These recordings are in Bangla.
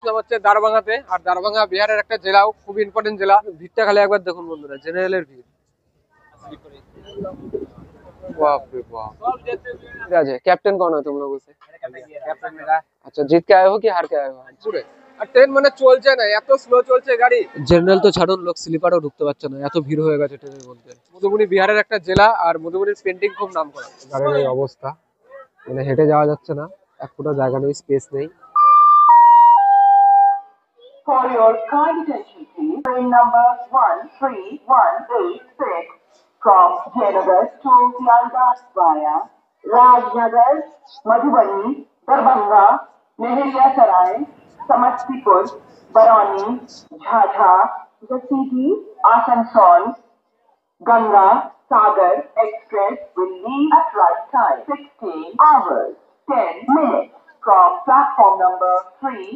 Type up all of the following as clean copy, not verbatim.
হচ্ছে দারভাঙ্গাতে, আর দারভাঙ্গা বিহারের একটা জেলাও, খুব ইম্পর্টেন্ট জেলা। ভিড়টা খালি একবার দেখুন বন্ধুরা, জেনারেলের ভিড়। बाप रे बाप। राज है कैप्टन कौन है तुम लोगों से? कैप्टन मेरा। अच्छा जीत के आए हो कि हार के आए हो? पूरे। আর ট্রেন মানে চলছে না, এত স্লো চলছে গাড়ি। জেনারেল তো ছাড়ুন, লোক স্লিপারও ঢুকতে পারছে না, এত ভিড় হয়ে গেছে ট্রেনের মধ্যে। মধুবনী বিহারের একটা জেলা, আর মধুবনীর পেন্টিং খুব নামকরা। গাড়ির এই অবস্থা, মানে হেঁটে যাওয়া যাচ্ছে না, এক ফুটা জায়গা নেই, স্পেস নেই। For your kind attention please, train number 13186 from Jayanagar to Sialdah via Rajnagar, Madhubani, Darbhanga, Lehria Sarai, Samastipur, Barauni, Jhajjar, Jasiti, Asansol, Ganga Sagar Express will leave at right time 16 hours 10 minutes from platform number 3.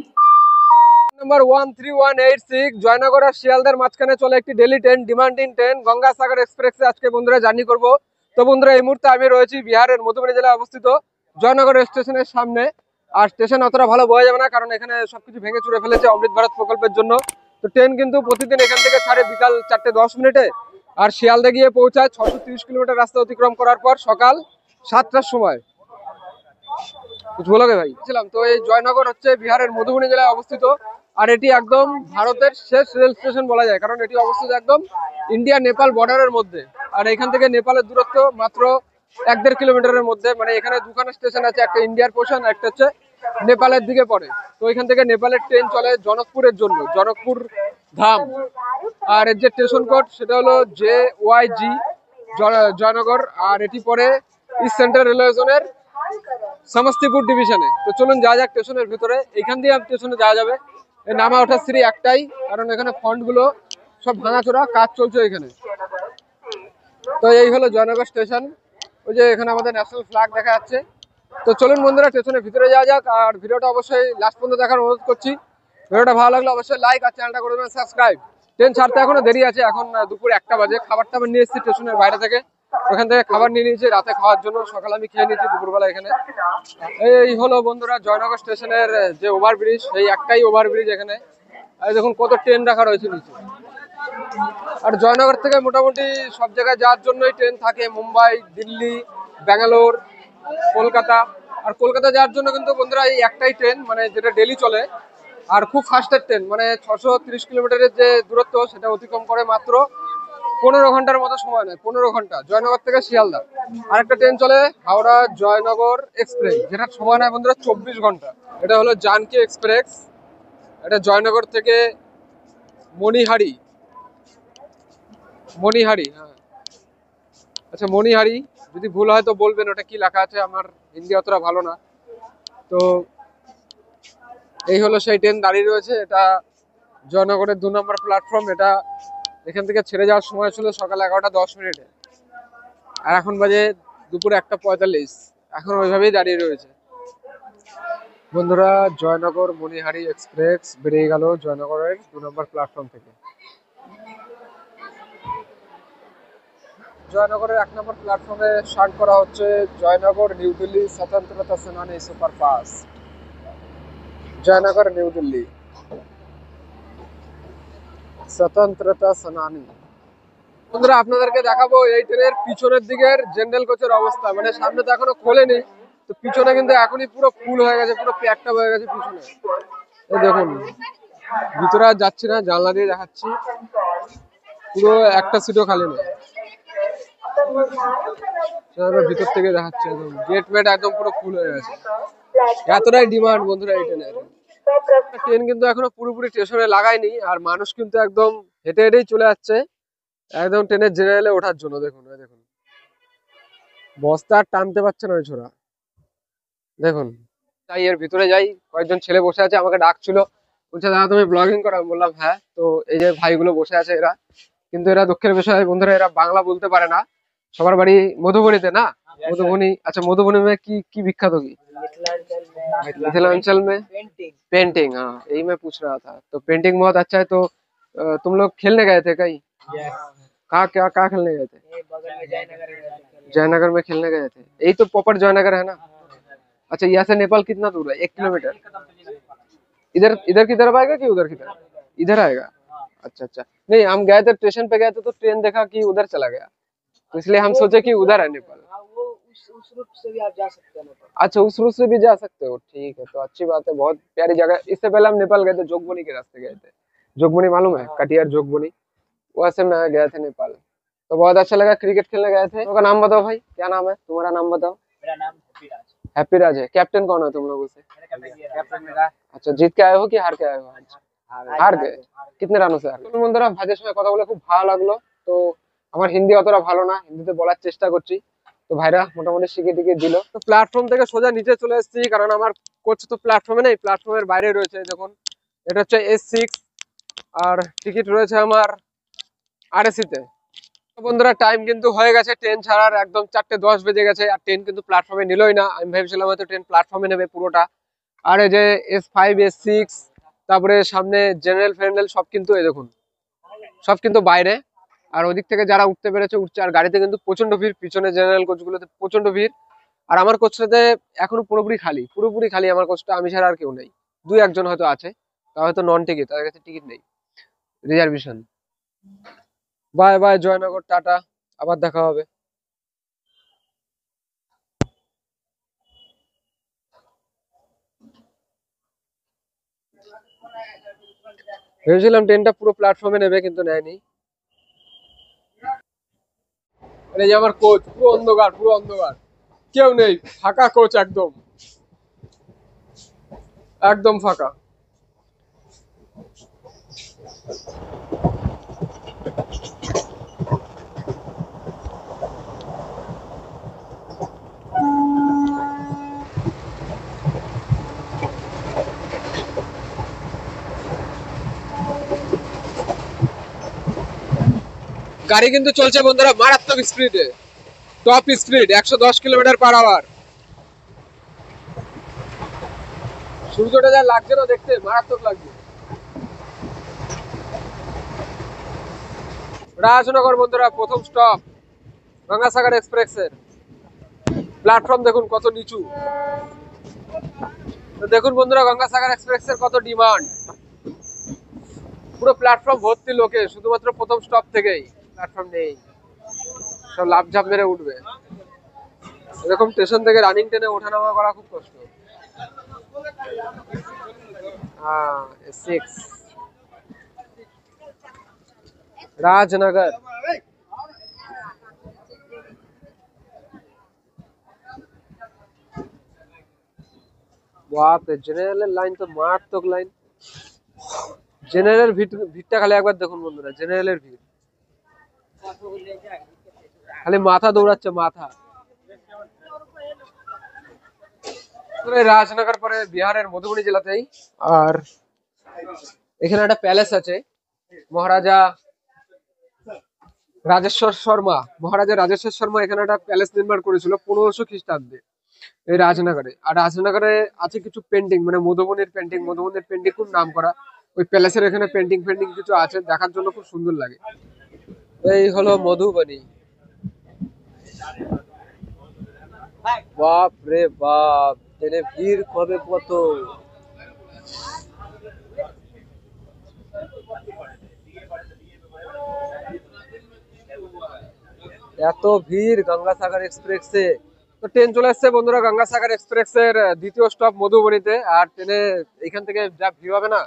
Number 13186 Jaynagar আর শিয়ালদার মাঝখানে চলে একটি daily train, demanding train Gangasagar এক্সপ্রেসে আজকে বন্ধুরা জার্নি করব। তো বন্ধুরা এই মুহূর্তে আমি রয়েছি বিহারের মধুবনী জেলায় অবস্থিত জয়নগর স্টেশনের সামনে। আর স্টেশন অতটা ভালো বোঝা যাবে না, কারণ এখানে সবকিছু ভেঙে চুরে ফেলেছে অমৃত ভারত প্রকল্পের জন্য। তো ট্রেন কিন্তু প্রতিদিন এখান থেকে ছাড়ে বিকাল 4:10 আর শিয়ালদা গিয়ে পৌঁছায় 630 কিলোমিটার রাস্তা অতিক্রম করার পর সকাল 7টার সময়। কিছু বলোগে ভাই? ছিলাম তো এই জয়নগর হচ্ছে বিহারের মধুবনী জেলায় অবস্থিত, আর এটি একদম ভারতের শেষ রেল স্টেশন বলা যায়, কারণ এটি অবস্থিত একদম ইন্ডিয়া নেপাল বর্ডারের মধ্যে। আর এখান থেকে নেপালের দূরত্ব মাত্র 1-1.5 কিলোমিটারের মধ্যে। মানে এখানে দুখানা স্টেশন আছে, একটা ইন্ডিয়ার পোর্শন, একটা হচ্ছে নেপালের দিকে পড়ে। তো এখান থেকে নেপালের ট্রেন চলে জনকপুরের জন্য, জনকপুর ধাম। আর এর যে স্টেশন কোড সেটা হলো JYG জয়নগর, আর এটি পরে ইস্ট সেন্ট্রাল রেলওয়ে জোনের সমস্তিপুর ডিভিশনে। তো চলুন যা যাক স্টেশনের ভিতরে, এখান দিয়ে স্টেশনে যাওয়া যাবে। নামা ওঠার সিঁড়ি একটাই, কারণ এখানে ফন্ট গুলো সব ভাঙাচোরা, কাজ চলছে এখানে। তো এই হলো জয়নগর স্টেশন, ওই যে এখানে আমাদের ন্যাশনাল ফ্ল্যাগ দেখা যাচ্ছে। তো চলুন বন্ধুরা স্টেশনের ভিতরে যাওয়া যাক, আর ভিডিওটা অবশ্যই লাস্ট পর্যন্ত দেখার অনুরোধ করছি। ভিডিওটা ভালো লাগলে অবশ্যই লাইক আর চ্যানেলটা করে দেবেন সাবস্ক্রাইব। ট্রেন ছাড়তে এখনো দেরি আছে, এখন দুপুর 1টা বাজে। খাবারটা আমি নিয়ে এসেছি স্টেশনের বাইরে থেকে, ওখান থেকে খাবার নিয়ে নিয়েছি রাতে খাওয়ার জন্য। সকালে আমি খেয়ে নিয়েছি দুপুরবেলা এখানে। এই হলো বন্ধুরা জয়নগর স্টেশনের যে ওভারব্রিজ, সেই একটাই ওভারব্রিজ এখানে। এই দেখুন কত ট্রেন রাখা রয়েছে নিচে। আর জয়নগর থেকে মোটামুটি সব জায়গায় যাওয়ার জন্যই ট্রেন থাকে, মুম্বাই, দিল্লি, ব্যাঙ্গালোর, কলকাতা। আর কলকাতা যাওয়ার জন্য কিন্তু বন্ধুরা এই একটাই ট্রেন, মানে যেটা ডেলি চলে, আর খুব ফাস্টের ট্রেন। মানে 630 কিলোমিটারের যে দূরত্ব সেটা অতিক্রম করে মাত্র 15 ঘন্টার মতো সময় নেয়, 15 ঘন্টা জয়নগর থেকে শিয়ালদা। আরেকটা ট্রেন চলে হাওড়া জয়নগর এক্সপ্রেস, যেটা সময় নেয় বন্ধুরা 24 ঘন্টা। এটা হলো জানকী এক্সপ্রেস, এটা জয়নগর থেকে মণিহারি। মণিহারি, হ্যাঁ আচ্ছা মণিহারি, যদি ভুল হয় তো বলবেন ওটা কি লেখা আছে, আমার হিন্দি অতটা ভালো না। তো এই হলো সেই ট্রেন দাঁড়িয়ে রয়েছে, এটা জয়নগরের 2 নম্বর প্ল্যাটফর্ম। এটা এখান থেকে ছেড়ে যাওয়ার সময় ছিল সকাল 11টা 10 আর এখন বাজে দুপুর 1টা 45, এখন ওইভাবেই দাঁড়িয়ে রয়েছে। বন্ধুরা জয়নগর মণিহারি এক্সপ্রেস বেরিয়ে গেল জয়নগরের 2 নম্বর প্ল্যাটফর্ম থেকে। জয়নগরের 1 নম্বর প্ল্যাটফর্মে স্টার্ট করা হচ্ছে জয়নগর নিউ দিল্লি স্বতন্ত্রতা সেনানী সুপারফাস্ট। জয়নগর নিউ দিল্লি স্বতন্ত্রতা সেনানী। বন্ধুরা আপনাদেরকে দেখাবো এই ট্রেনের পিছনের দিকের জেনারেল কোচের অবস্থা। মানে সামনে তো এখনো খোলেনি, তো পিছনে কিন্তু এখনই পুরো ফুল হয়ে গেছে, পুরো প্যাকটা হয়ে গেছে পিছনে। এই দেখুন, ভিতরে আর যাচ্ছি না, জানলা দিয়ে দেখাচ্ছি, পুরো একটা সিটও খালি নেই। ভিতর থেকে দেখাচ্ছে, একদম গেট মেট একদম পুরো ফুল হয়ে গেছে, এতটাই ডিমান্ড বন্ধুরা এই ট্রেনের। ট্রেন কিন্তু এখনো পুরোপুরি স্টেশনে লাগায়নি, আর মানুষ কিন্তু একদম হেঁটে হেঁটেই চলে যাচ্ছে একদম ট্রেনের জেনারেলে ওঠার জন্য। দেখুন দেখুন, বস্তা আর টানতে পারছে না ওই ছোড়া। দেখুন, তাই এর ভিতরে যাই, কয়েকজন ছেলে বসে আছে, আমাকে ডাকছিল, বলছে দাদা তুমি ব্লগিং করো, আমি বললাম হ্যাঁ। তো এই যে ভাইগুলো বসে আছে, এরা কিন্তু এরা দুঃখের বিষয় বন্ধুরা, এরা বাংলা বলতে পারে না। সবার বাড়ি মধুবনীতে না? মধুবনী, আচ্ছা মধुबनी में की विख्यात होगी? मिथिलांचल में पेंटिंग, हाँ यही मैं पूछ रहा था। तो पेंटिंग बहुत अच्छा है। तो तुम लोग खेलने गए थे कहीं? कहाँ क्या कहाँ खेलने गए थे? जयनगर में खेलने गए थे। यही तो प्रॉपर जयनगर है ना? अच्छा यहाँ से नेपाल कितना दूर है? 1 किलोमीटर। इधर इधर की तरफ आएगा कि उधर की तरफ? इधर आएगा। अच्छा अच्छा, नहीं हम गए थे स्टेशन पे गए थे तो ट्रेन देखा कि उधर चला गया, तो इसलिए हम सोचे कि उधर है नेपाल। वो उस रूट से भी आप जा सकते हैं नेपाल। अच्छा उस रूट से भी जा सकते हो, ठीक है, तो अच्छी बात है, बहुत प्यारी जगह। इससे पहले हम नेपाल गए थे, जोगबनी के रास्ते गए थे। जोगबनी मालूम है, कटिहार जोगबनी, वैसे में गए थे नेपाल। तो बहुत अच्छा लगा, क्रिकेट खेलने गए थे। तुमका नाम बताओ भाई, क्या नाम है तुम्हारा? नाम बताओ। मेरा नाम हैप्पी राज। हैप्पी राज है। कैप्टन कौन है तुम लोगों से? कैप्टन मेरा। अच्छा, जीत के आए हो कि हार के आए हो आज? হার গে কিতনে রান আছে? আর বন্ধুরা ভাইদের সঙ্গে কথা বলে খুব ভালো লাগলো। তো আমার হিন্দি অতটা ভালো না, হিন্দিতে বলার চেষ্টা করছি, তো ভাইরা মোটামুটি শিখে টিকে দিল। তো প্ল্যাটফর্ম থেকে সোজা নিচে চলে এসেছি, কারণ আমার কোচ তো প্ল্যাটফর্মে নেই, প্ল্যাটফর্মের বাইরে রয়েছে। দেখুন এটা হচ্ছে S6 আর টিকিট রয়েছে আমার RAC তে। তো বন্ধুরা টাইম কিন্তু হয়ে গেছে ট্রেন ছাড়ার, একদম 4:10 বেজে গেছে, আর ট্রেন কিন্তু প্ল্যাটফর্মে নিলই না। আমি ভেবেছিলাম হয়তো ট্রেন প্ল্যাটফর্মে নেবে পুরোটা। আর এই যে S5 S6 তারপরে সামনে জেনারেল ফেনারেল সব কিন্তু এই দেখুন সব কিন্তু বাইরে। আর ওদিক থেকে যারা উঠতে পেরেছে উঠছে, আর গাড়িতে কিন্তু প্রচন্ড ভিড়, পিছনে জেনারেল কোচগুলোতে প্রচন্ড ভিড়। আর আমার কোচটাতে এখনো পুরোপুরি খালি, পুরোপুরি খালি আমার কোচটা, আমি ছাড়া আর কেউ নেই। দুই একজন হয়তো আছে, তা হয়তো নন টিকিট, তাদের কাছে টিকিট নেই, reservation. Bye bye Joynagar, tata, আবার দেখা হবে। ভেবেছিলাম ট্রেনটা পুরো প্ল্যাটফর্মে নেবে, কিন্তু নেয়নি। এই যে আমার কোচ, পুরো অন্ধকার, পুরো অন্ধকার, কেউ নেই, ফাঁকা কোচ, একদম একদম ফাঁকা। গাড়ি কিন্তু চলছে বন্ধুরা মারাত্মক স্পিডে, টপ স্পিড 110 কিলোমিটার/আওয়ার। সূর্যটা যা লাগছে না দেখতে, মারাত্মক লাগছে। রাজনগর বন্ধুরা প্রথম স্টপ গঙ্গাসাগর এক্সপ্রেসের। প্ল্যাটফর্ম দেখুন কত নিচু। তো দেখুন বন্ধুরা গঙ্গাসাগর এক্সপ্রেসের কত ডিমান্ড, পুরো প্ল্যাটফর্ম ভর্তি লোকে, শুধুমাত্র প্রথম স্টপ থেকেই প্ল্যাটফর্ম নেই, সব লাফ ঝাপ মেরে উঠবে। এরকম স্টেশন থেকে রানিং ট্রেনে ওঠানামা করা খুব কষ্ট। S6 রাজনগর। বাপরে, জেনারেলের লাইন তো মারাত্মক লাইন। জেনারেলের ভিড়টা খালি একবার দেখুন বন্ধুরা, জেনারেলের ভিড় খালি মাথা দৌড়াচ্ছে, মাথা। রাজনগর পরে বিহারের মধুবনী জেলাতেই। আর এখানে একটা প্যালেস আছে, মহারাজা রাজেশ্বর শর্মা, মহারাজা রাজেশ্বর শর্মা এখানে একটা প্যালেস নির্মাণ করেছিল 1500 খ্রিস্টাব্দে এই রাজনগরে। আর রাজনগরে আছে কিছু পেন্টিং, মানে মধুবনীর পেন্টিং, মধুবনীর পেন্টিং খুব নাম করা। ওই প্যালেসের এখানে পেন্টিং ফেন্টিং কিছু আছে, দেখার জন্য খুব সুন্দর লাগে। এই হলো মধুবনী। বাপ রে বাপ, ট্রেনে ভিড় কবে কত। এত ভিড় গঙ্গাসাগর এক্সপ্রেসে। তো ট্রেন চলে আসছে বন্ধুরা গঙ্গাসাগর এক্সপ্রেসের দ্বিতীয় স্টপ মধুবনীতে। আর ট্রেনে এখান থেকে যা ভিড় হবে না,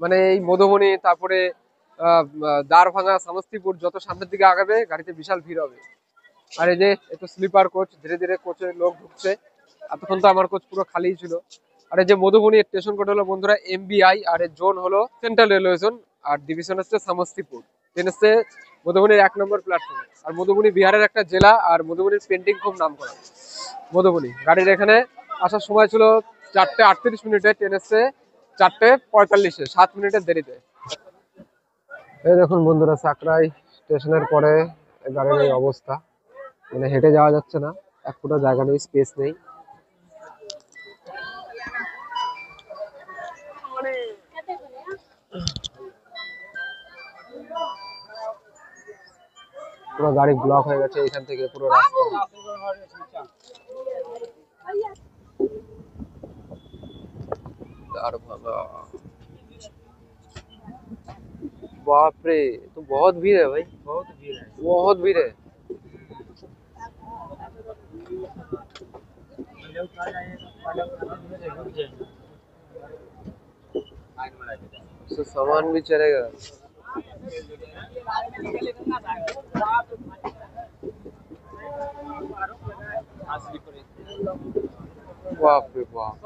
মানে এই মধুবনী তারপরে দ্বারভাঙা সমস্তিপুর যত সামনের দিকে আগাবে গাড়িতে বিশাল ভিড় হবে। আর এই যে একটু স্লিপার কোচ, ধীরে ধীরে কোচে লোক ঢুকছে। এতক্ষণ তো আমার কোচ পুরো খালিই ছিল। আর এই যে মধুবনী স্টেশন কোড হলো বন্ধুরা MBI, আর এর জোন হলো সেন্ট্রাল রেলওয়ে জোন, আর ডিভিশন হচ্ছে সমস্তিপুর। ট্রেন হচ্ছে মধুবনীর 1 নম্বর প্ল্যাটফর্ম। আর মধুবনী বিহারের একটা জেলা, আর মধুবনীর পেন্টিং খুব নাম করা। মধুবনী গাড়ির এখানে আসার সময় ছিল 4:38, ট্রেন এসছে 4:45, 7 মিনিটের দেরিতে। এই দেখুন বন্ধুরা সাকরাই স্টেশনের পরে গাড়ির এই অবস্থা, মানে হেঁটে যাওয়া যাচ্ছে না, এক ফুটা জায়গা নেই, স্পেস নেই। পুরো গাড়ি ব্লক হয়ে গেছে এখান থেকে পুরো রাস্তা। দ্বারভাঙা। बाप रे, तो बहुत भीड़ है भाई, बहुत भीड़ है। बहुत भीड़ है। तो सामान भी चलेगा। बाप रे बाप,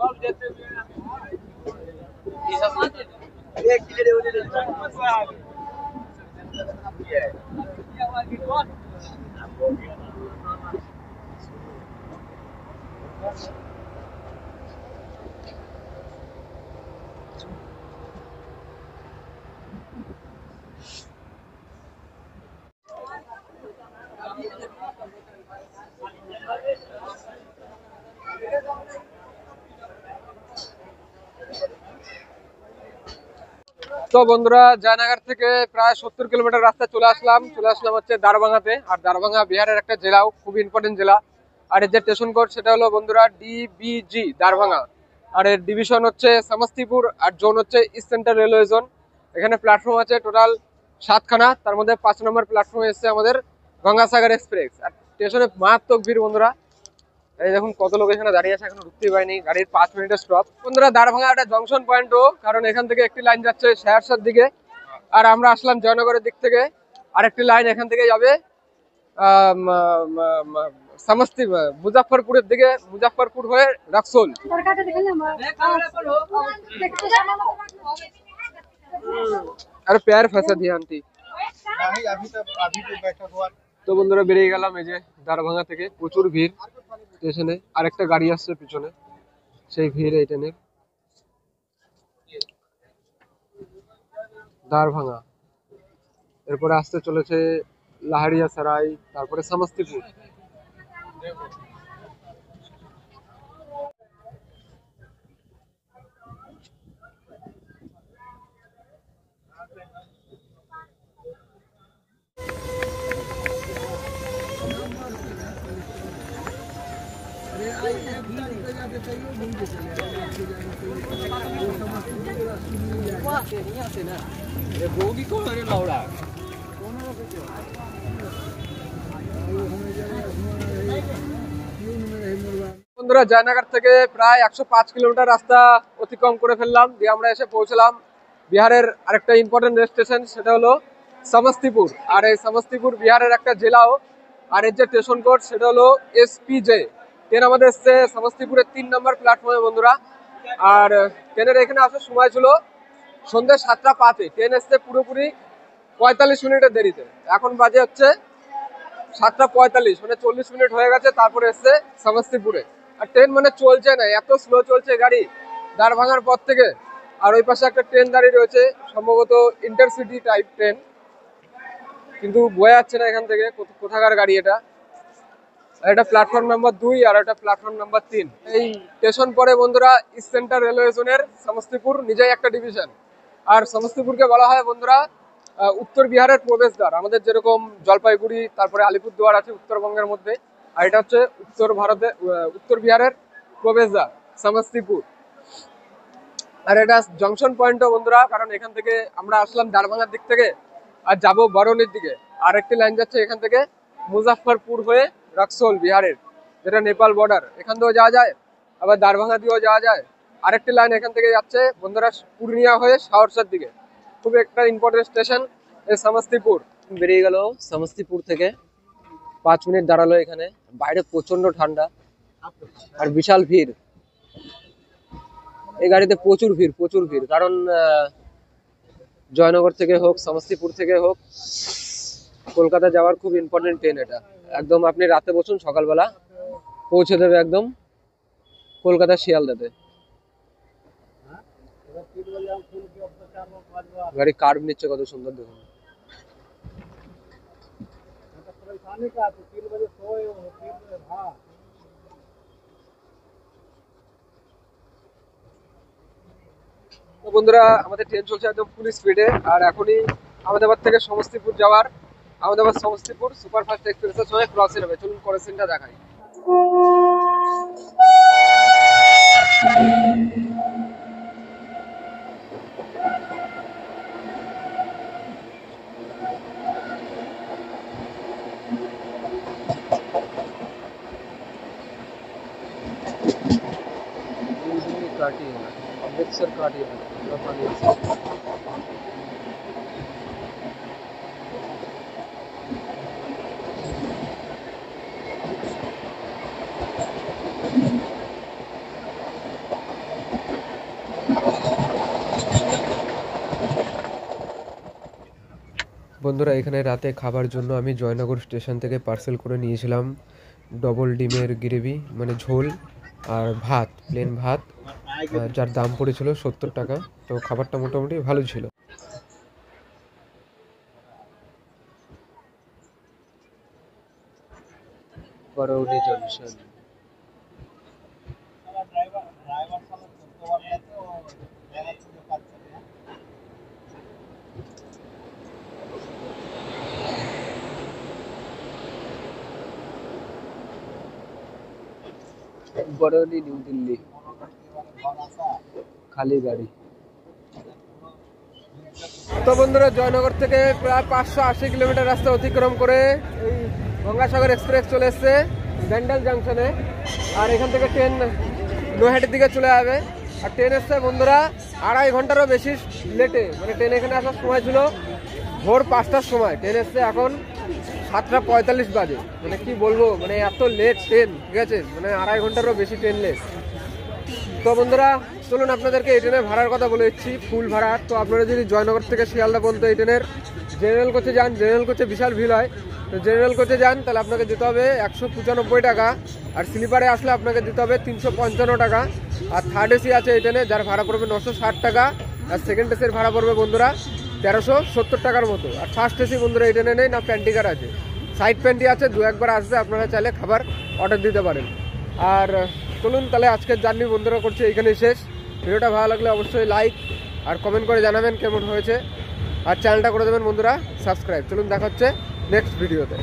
তো বন্ধুরা জয়নগর থেকে প্রায় 70 কিলোমিটার রাস্তা চলে আসলাম হচ্ছে দারভাঙ্গাতে। আর দারভাঙ্গা বিহারের একটা জেলাও, খুব ইম্পর্টেন্ট জেলা। আর এর যে স্টেশন কোড সেটা হলো বন্ধুরা DBG দারভাঙ্গা। আর এর ডিভিশন হচ্ছে সমস্তিপুর, আর জোন হচ্ছে ইস্ট সেন্ট্রাল রেলওয়ে জোন। এখানে প্ল্যাটফর্ম আছে টোটাল 7খানা, তার মধ্যে 5 নম্বর প্ল্যাটফর্মে এসছে আমাদের গঙ্গাসাগর এক্সপ্রেস। আর স্টেশনে মারাত্মক ভিড় বন্ধুরা, এই দেখুন কত লোক এখানে দাঁড়িয়ে আছে, এখনো ঢুকতেই পারেনি। গাড়ির 5 মিনিটের স্টপ। বন্ধুরা দারভাঙ্গা একটা জংশন পয়েন্টও, কারণ এখান থেকে একটি লাইন যাচ্ছে শেরশার দিকে, আর আমরা আসলাম জয়নগরের দিক থেকে। আরেকটি লাইন এখান থেকে যাবে মুজাফফরপুরের দিকে, মুজাফফরপুর হয়ে রক্সোল। আরে প্যার ফেসে দিয়ে আন্টি। তো বন্ধুরা বেরিয়ে গেলাম এই যে দারভাঙ্গা থেকে। প্রচুর ভিড় স্টেশনে, আরেকটা গাড়ি আসছে পিছনে, সেই ভিড় এই ট্রেনের। দারভাঙ্গা, এরপরে আসতে চলেছে লাহারিয়া সারাই, তারপরে সমস্তিপুর। বন্ধুরা জয়নগর থেকে প্রায় 105 কিলোমিটার রাস্তা অতিক্রম করে ফেললাম, দিয়ে আমরা এসে পৌঁছলাম বিহারের আরেকটা ইম্পর্টেন্ট রেল স্টেশন, সেটা হলো সমস্তিপুর। আর এই সমস্তিপুর বিহারের একটা জেলাও। আর এর যে স্টেশন কোড সেটা হলো SPJ। ট্রেন আমাদের এসছে সমস্তিপুরের 3 নম্বর প্ল্যাটফর্মে বন্ধুরা। আর ট্রেনের এখানে আসার সময় ছিল সন্ধ্যে 7টা 5-এ, ট্রেন এসছে পুরোপুরি 45 মিনিটের দেরিতে। এখন বাজে হচ্ছে 7টা 45, মানে 40 মিনিট হয়ে গেছে, তারপরে এসছে সমস্তিপুরে। আর ট্রেন মানে চলছে না, এত স্লো চলছে গাড়ি দারভাঙ্গার পর থেকে। আর ওই পাশে একটা ট্রেন দাঁড়িয়ে রয়েছে, সম্ভবত ইন্টারসিটি টাইপ ট্রেন, কিন্তু বোঝা যাচ্ছে না এখান থেকে কোথাকার গাড়ি এটা। এটা প্ল্যাটফর্ম নাম্বার 2 আর এটা প্ল্যাটফর্ম নাম্বার 3। এই স্টেশন পরে বন্ধুরা ইস্ট সেন্ট্রাল রেলওয়ে জোনের সমস্তিপুর নিজেই একটা ডিভিশন। আর সমস্তিপুরকে বলা হয় বন্ধুরা উত্তর বিহারের প্রবেশদ্বার। আমাদের যেরকম জলপাইগুড়ি তারপরে আলিপুরদুয়ার আছে উত্তরবঙ্গের মধ্যে, আর এটা হচ্ছে উত্তর বিহারের প্রবেশদ্বার সমস্তিপুর। আর এটা জংশন পয়েন্টও বন্ধুরা, কারণ এখান থেকে আমরা আসলাম দারভাঙ্গার দিক থেকে আর যাবো বরৌনির দিকে। আর একটি লাইন যাচ্ছে এখান থেকে মুজাফফরপুর হয়ে রক্সোল বিহারের, যেটা নেপাল বর্ডার, এখান থেকেও যাওয়া যায়, আবার দারভাঙ্গা দিয়েও যাওয়া যায়। আরেকটি লাইন এখান থেকে যাচ্ছে বন্ধুরা পূর্ণিয়া হয়ে শাহরসার দিকে। খুব একটা ইম্পর্টেন্ট স্টেশন এই সমস্তিপুর। বেরিয়ে গেল সমস্তিপুর থেকে, 5 মিনিট দাঁড়ালো এখানে। বাইরে প্রচন্ড ঠান্ডা আর বিশাল ভিড়। এই গাড়িতে প্রচুর ভিড়, কারণ জয়নগর থেকে হোক সমস্তিপুর থেকে হোক কলকাতা যাওয়ার খুব ইম্পর্টেন্ট ট্রেন এটা। একদম আপনি রাতে বসুন, সকালবেলা পৌঁছে দেবে একদম কলকাতা শিয়ালদাতে। গাড়ি কার্ভ নিচ্ছে কত সুন্দর দেখুন। তো বন্ধুরা আমাদের ট্রেন চলছে একদম ফুল স্পিডে। আর এখনই আহমেদাবাদ থেকে সমস্তিপুর যাওয়ার আহমেদাবাদ সমস্তিপুর সুপারফাস্ট এক্সপ্রেসের সময় ক্রসিং হবে। চলুন ক্রসিংটা দেখাই। काटी है अमृतसर काटी है বন্ধুরা এখানে রাতে খাবার জন্য আমি জয়নগর স্টেশন থেকে পার্সেল করে নিয়েছিলাম ডবল ডিমের গ্রেভি মানে ঝোল আর ভাত প্লেন ভাত যার দাম পড়েছিল 70 টাকা তো খাবারটা মোটামুটি ভালো ছিল বরৌনি জংশন बरौनी न्यू दिल्ली खाली गाड़ी तो बंधुरा जयनगर থেকে প্রায় 580 কিলোমিটার রাস্তা অতিক্রম করে এই গঙ্গাসাগর এক্সপ্রেস চলে এসেছে ব্যান্ডেল জংশনে আর এখান থেকে ট্রেন নৈহাটির দিকে চলে যাবে আর ট্রেন এসছে বন্ধুরা 2.5 ঘন্টারও বেশি লেটে মানে ট্রেন এখানে আসার সময় ছিল ভোর 5টার সময় ট্রেন এসছে এখন 7:45 বাজে মানে কি বলবো মানে এত লেট ট্রেন ঠিক আছে মানে 2.5 ঘন্টারও বেশি ট্রেন লেট তো বন্ধুরা চলুন আপনাদেরকে এই ট্রেনের ভাড়ার কথা বলে দিচ্ছি ফুল ভাড়া তো আপনারা যদি জয়নগর থেকে শিয়ালদা পর্যন্ত এই ট্রেনের জেনারেল কোচে যান জেনারেল কোচে বিশাল ভিড় হয় তো জেনারেল কোচে যান তাহলে আপনাকে দিতে হবে 195 টাকা আর স্লিপারে আসলে আপনাকে দিতে হবে 355 টাকা আর থার্ড এসি আছে এই ট্রেনে যার ভাড়া পড়বে 960 টাকা আর সেকেন্ড এসির ভাড়া পড়বে বন্ধুরা 1370 টাকার মতো আর ফার্স্ট এসি বন্ধুরা এই ট্রেনে নেই না প্যান্টিকার আছে সাইড প্যান্টি আছে দু একবার আসবে আপনারা চাইলে খাবার অর্ডার দিতে পারেন আর চলুন তাহলে আজকের জার্নি বন্ধুরা করছি এইখানেই শেষ ভিডিওটা ভালো লাগলে অবশ্যই লাইক আর কমেন্ট করে জানাবেন কেমন হয়েছে আর চ্যানেলটা করে দেবেন বন্ধুরা সাবস্ক্রাইব চলুন দেখা হচ্ছে নেক্সট ভিডিওতে